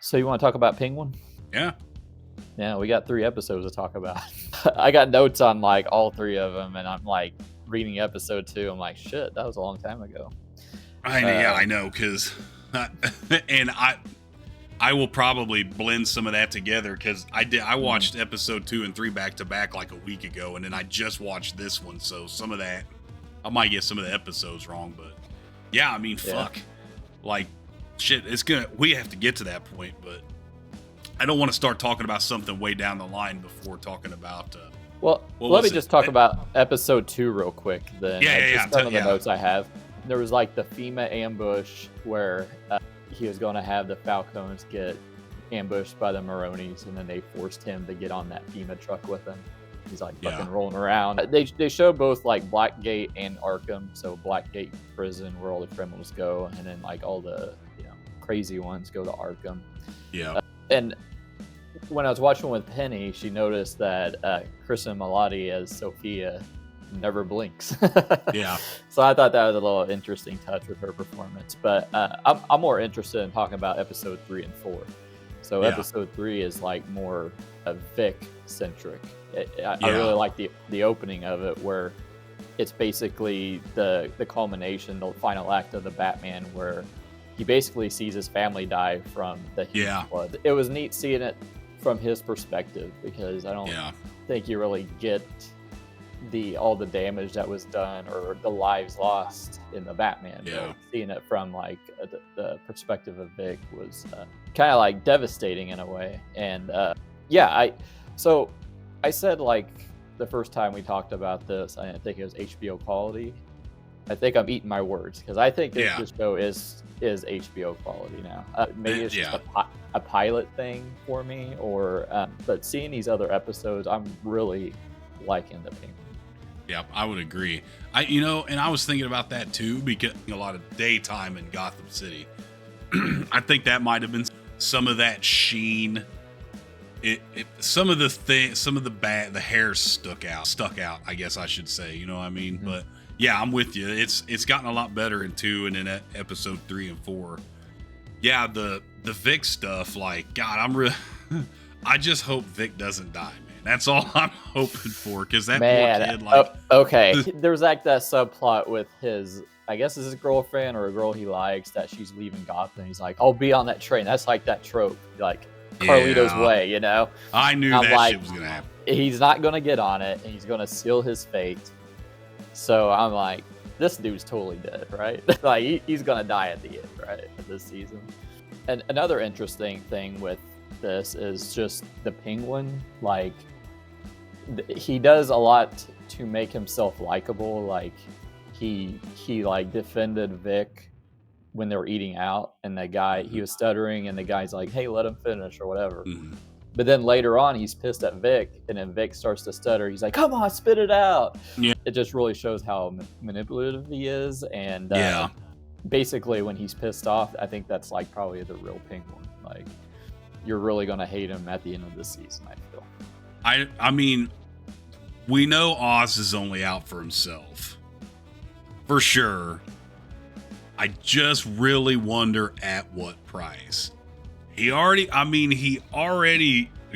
So you want to talk about Penguin? Yeah. Yeah, we got 3 episodes to talk about. I got notes on like all 3 of them, and I'm like reading episode 2. I'm like, shit, that was a long time ago. I know, because and I will probably blend some of that together because I watched episode 2 and 3 back to back like a week ago, and then I just watched this one, so some of that I might get some of the episodes wrong, but yeah, I mean, fuck, like shit, we have to get to that point, but I don't want to start talking about something way down the line before talking about. Well, let me just talk about episode 2 real quick. Then, yeah. Some of the notes I have. There was like the FEMA ambush where he was going to have the Falcons get ambushed by the Maronis, and then they forced him to get on that FEMA truck with them. He's like fucking rolling around. They show both like Blackgate and Arkham. So Blackgate prison where all the criminals go, and then like all the crazy ones go to Arkham. Yeah. And when I was watching with Penny, she noticed that Kristen Milotti as Sophia never blinks. Yeah. So I thought that was a little interesting touch with her performance. But I'm more interested in talking about episode 3 and 4. So episode 3 is like more Vic centric. I really like the opening of it, where it's basically the culmination, the final act of the Batman, where he basically sees his family die from the huge flood. It was neat seeing it from his perspective, because I don't think you really get all the damage that was done or the lives lost in the Batman. But seeing it from like the perspective of Vic was kind of like devastating in a way. And so I said, like, the first time we talked about this, I didn't think it was HBO quality. I think I'm eating my words, because I think this show is HBO quality now. Maybe it's just a pilot thing for me, but seeing these other episodes, I'm really liking the Penguin. Yeah, I would agree. And I was thinking about that too, because a lot of daytime in Gotham City. I think that might have been some of that sheen. Some of the hair stuck out, I guess I should say, you know what I mean? Mm-hmm. But yeah, I'm with you. It's gotten a lot better in 2 and in episode 3 and 4. Yeah, the Vic stuff, like, God, I just hope Vic doesn't die, man. That's all I'm hoping for, because that poor kid, like... okay. There's like that subplot with his, I guess it's his girlfriend or a girl he likes, that she's leaving Gotham. He's like, I'll be on that train. That's like that trope, like Carlito's Way, you know? I knew that shit was going to happen. He's not going to get on it, and he's going to seal his fate. So I'm like, this dude's totally dead, right? Like, he's going to die at the end, right? This season. And another interesting thing with this is just the Penguin. Like, he does a lot to make himself likable. Like, he like defended Vic when they were eating out, and the guy, he was stuttering, and the guy's like, hey, let him finish or whatever. Mm-hmm. But then later on, he's pissed at Vic, and then Vic starts to stutter. He's like, come on, spit it out. Yeah. It just really shows how manipulative he is. And basically, when he's pissed off, I think that's like probably the real Penguin. Like, you're really going to hate him at the end of the season, I feel. I mean, we know Oz is only out for himself. For sure. I just really wonder at what price. He already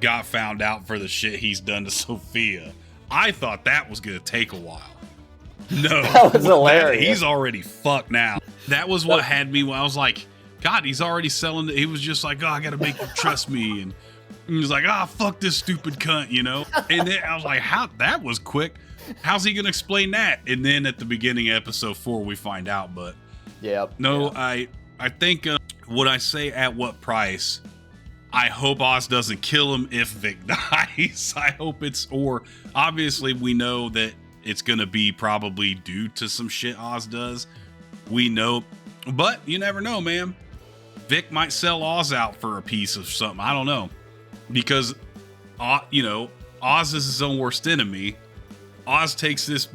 got found out for the shit he's done to Sophia. I thought that was going to take a while. No. That was hilarious. He's already fucked now. That was what had me when I was like, God, he's already selling. He was just like, oh, I got to make you trust me. And he was like, fuck this stupid cunt, you know? And then I was like, that was quick. How's he going to explain that? And then at the beginning of episode 4, we find out. But I think would I say at what price? I hope Oz doesn't kill him if Vic dies. I hope or obviously we know that it's going to be probably due to some shit Oz does. We know, but you never know, man. Vic might sell Oz out for a piece of something. I don't know. Because, Oz is his own worst enemy. Oz takes this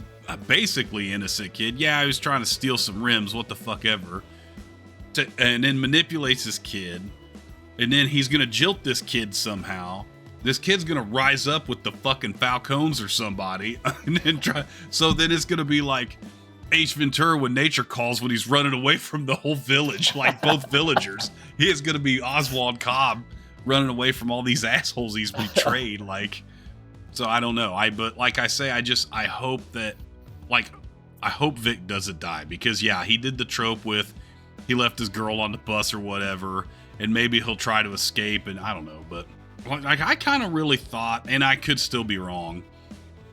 basically innocent kid. Yeah, he was trying to steal some rims, what the fuck ever. And then manipulates this kid. And then he's going to jilt this kid somehow. This kid's going to rise up with the fucking Falcons or somebody. And then so then it's going to be like, Ace Ventura when nature calls, when he's running away from the whole village, like both villagers. He is going to be Oswald Cobb running away from all these assholes he's betrayed. Like, so I don't know. But like I say, I hope that, like, I hope Vic doesn't die, because yeah, he did the trope with he left his girl on the bus or whatever, and maybe he'll try to escape, and I don't know. But like, I kind of really thought, and I could still be wrong,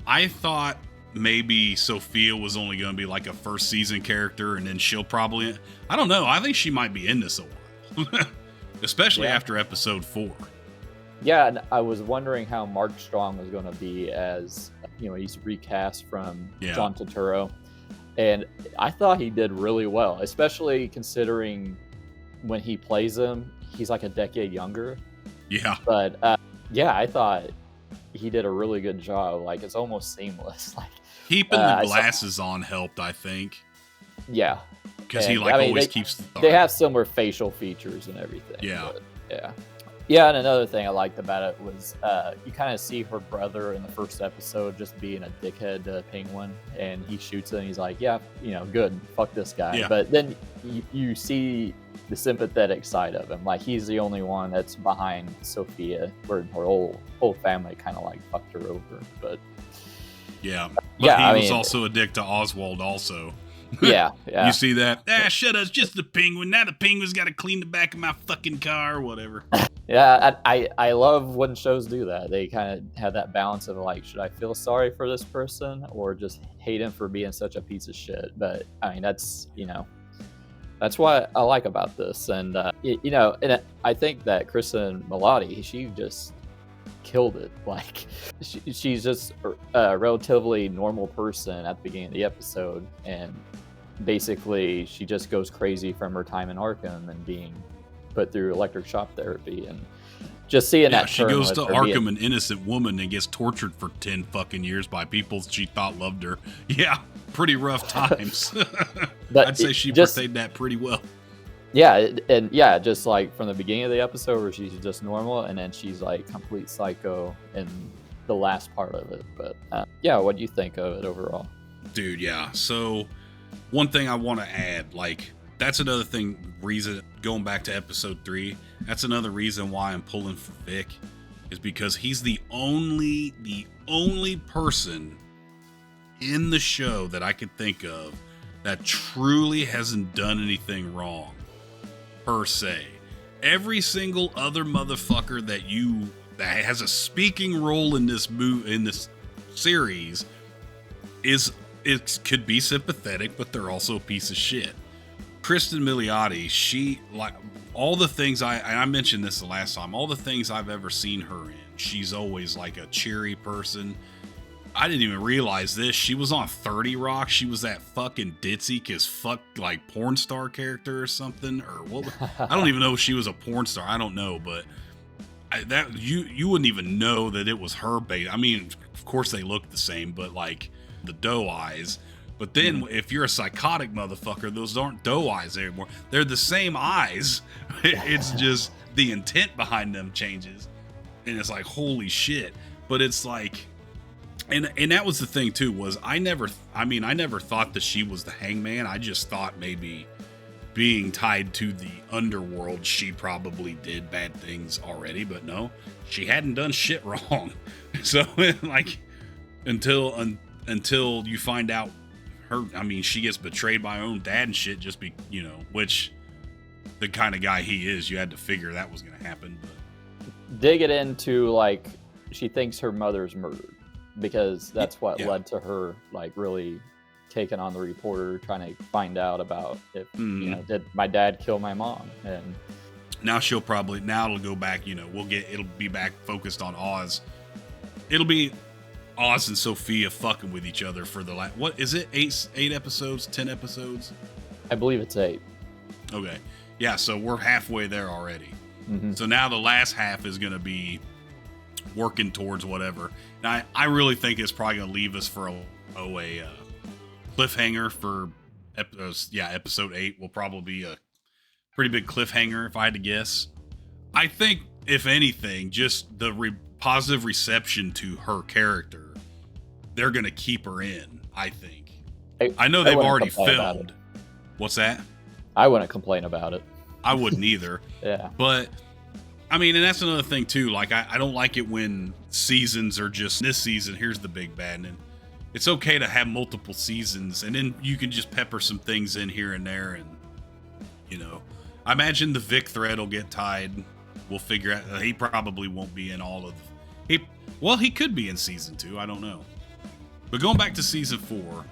I thought maybe Sophia was only going to be like a first season character, and then she'll probably, I don't know, I think she might be in this a while. Especially after episode 4. Yeah, and I was wondering how Mark Strong was going to be, as he's recast from John Turturro, and I thought he did really well, especially considering when he plays him, he's like a decade younger. Yeah, but I thought he did a really good job. Like, it's almost seamless. Like, keeping the glasses on helped, I think. Yeah, because he always keeps the dark. They have similar facial features and everything. Yeah. Yeah, and another thing I liked about it was you kind of see her brother in the first episode just being a dickhead to Penguin, and he shoots it and he's like, yeah, good, fuck this guy. Yeah. But then you see the sympathetic side of him. Like, he's the only one that's behind Sophia, where her whole family kind of like fucked her over. But yeah, but he was also a dick to Oswald also. Yeah. You see that? Shut up, it's just the penguin. Now the penguin's got to clean the back of my fucking car or whatever. Yeah, I love when shows do that. They kind of have that balance of like, should I feel sorry for this person or just hate him for being such a piece of shit? But I mean, that's what I like about this. And and I think that Kristen Milotti, she just killed it. Like, she's just a relatively normal person at the beginning of the episode, and basically she just goes crazy from her time in Arkham and being put through electric shock therapy, and just seeing that she goes to Arkham, an innocent woman, and gets tortured for 10 fucking years by people she thought loved her. Yeah, pretty rough times. But I'd say she portrayed that pretty well. Yeah, and just like from the beginning of the episode where she's just normal, and then she's like complete psycho in the last part of it. But what do you think of it overall? Dude, yeah. So one thing I want to add, like, that's another reason, going back to episode 3, that's another reason why I'm pulling for Vic, is because he's the only person in the show that I could think of that truly hasn't done anything wrong, per se. Every single other motherfucker that has a speaking role in this series could be sympathetic, but they're also a piece of shit. Kristen Milioti, she, like, all the things I mentioned this the last time, all the things I've ever seen her in, she's always like a cheery person. I didn't even realize this. She was on 30 Rock. She was that fucking ditzy as fuck, like, porn star character or something. Or what? I don't even know if she was a porn star. I don't know, but you wouldn't even know that it was her bait. I mean, of course they look the same, but like the doe eyes. But then if you're a psychotic motherfucker, those aren't doe eyes anymore. They're the same eyes. It's just the intent behind them changes. And it's like, holy shit. But it's like, and that was the thing too, was I never thought that she was the hangman. I just thought maybe being tied to the underworld, she probably did bad things already, but no, she hadn't done shit wrong. So like, until you find out she gets betrayed by her own dad and shit, which the kind of guy he is, you had to figure that was going to happen. But dig it into, like, she thinks her mother's murdered, because that's what led to her, like, really taking on the reporter, trying to find out about if, did my dad kill my mom? And now it'll go back, it'll be back focused on Oz. It'll be Oz and Sophia fucking with each other for the what is it? 8 episodes, 10 episodes? I believe it's 8. Okay. Yeah, so we're halfway there already. Mm-hmm. So now the last half is going to be working towards whatever. Now, I really think it's probably going to leave us for a cliffhanger for episode 8 will probably be a pretty big cliffhanger if I had to guess. I think, if anything, just the positive reception to her character, they're going to keep her in, I think. I know they've wouldn't already complain about filmed. What's that? I wouldn't complain about it. I wouldn't either. Yeah. But I mean, and that's another thing too. Like, I don't like it when seasons are just this season. Here's the big bad, and it's okay to have multiple seasons, and then you can just pepper some things in here and there, and you know, I imagine the Vic thread will get tied. We'll figure out. He probably won't be in all of. He could be in season 2. I don't know. But going back to season 4,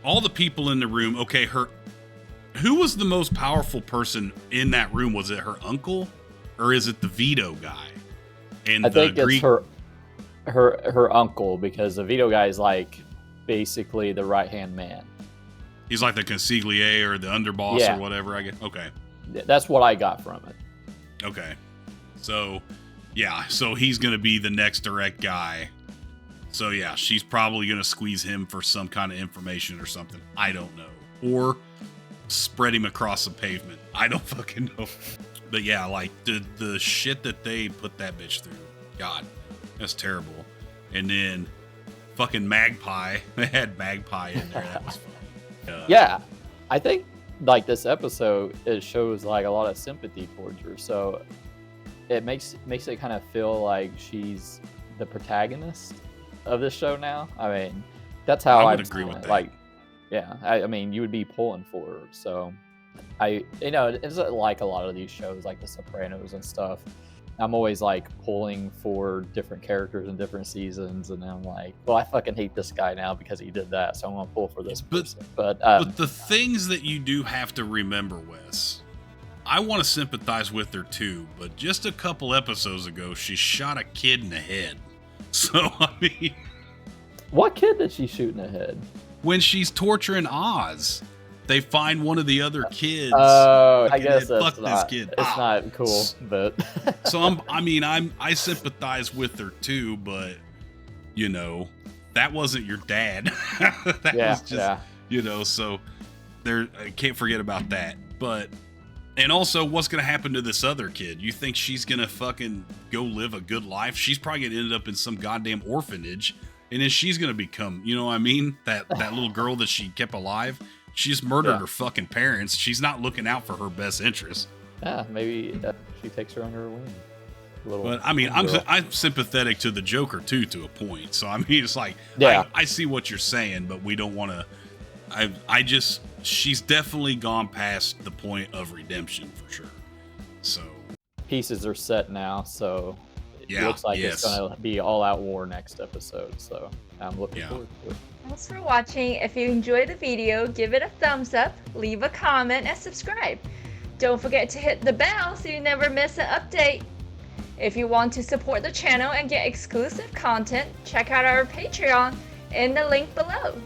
all the people in the room. Okay, who was the most powerful person in that room? Was it her uncle, or is it the veto guy? And I think it's her uncle, because the veto guy is like basically the right-hand man. He's like the consigliere or the underboss or whatever, I guess. Okay. That's what I got from it. Okay. So, yeah. So he's going to be the next direct guy. So, yeah, she's probably going to squeeze him for some kind of information or something. I don't know. Or spread him across the pavement. I don't fucking know. But, yeah, like, the shit that they put that bitch through. God, that's terrible. And then fucking Magpie. They had Magpie in there. That was fun. Yeah. I think, like, this episode, it shows, like, a lot of sympathy towards her. So it makes it kind of feel like she's the protagonist of this show now. I mean, that's how I would agree with that. Like, yeah, I mean, you would be pulling for her. So it's like a lot of these shows, like The Sopranos and stuff. I'm always like pulling for different characters in different seasons, and I'm like, well, I fucking hate this guy now because he did that, so I'm gonna pull for this person. But the things that you do have to remember, Wes, I want to sympathize with her too, but just a couple episodes ago, she shot a kid in the head. So, I mean, what kid did she shoot in the head? When she's torturing Oz, they find one of the other kids. Oh, I guess that's this kid. It's not cool, but so I sympathize with her too, but you know, that wasn't your dad. That was just, so there. I can't forget about that. But and also, what's gonna happen to this other kid? You think she's gonna fucking go live a good life? She's probably gonna end up in some goddamn orphanage, and then she's gonna become, you know what I mean? That little girl that she kept alive. She just murdered her fucking parents. She's not looking out for her best interest. Yeah, maybe she takes her under her wing. But I mean, I'm sympathetic to the Joker too, to a point. So I mean, it's like, I see what you're saying, but we don't want to. She's definitely gone past the point of redemption for sure. So pieces are set now, so it looks like it's gonna be all-out war next episode. So I'm looking forward to it. Thanks for watching. If you enjoyed the video, give it a thumbs up, leave a comment, and subscribe. Don't forget to hit the bell so you never miss an update. If you want to support the channel and get exclusive content, check out our Patreon in the link below.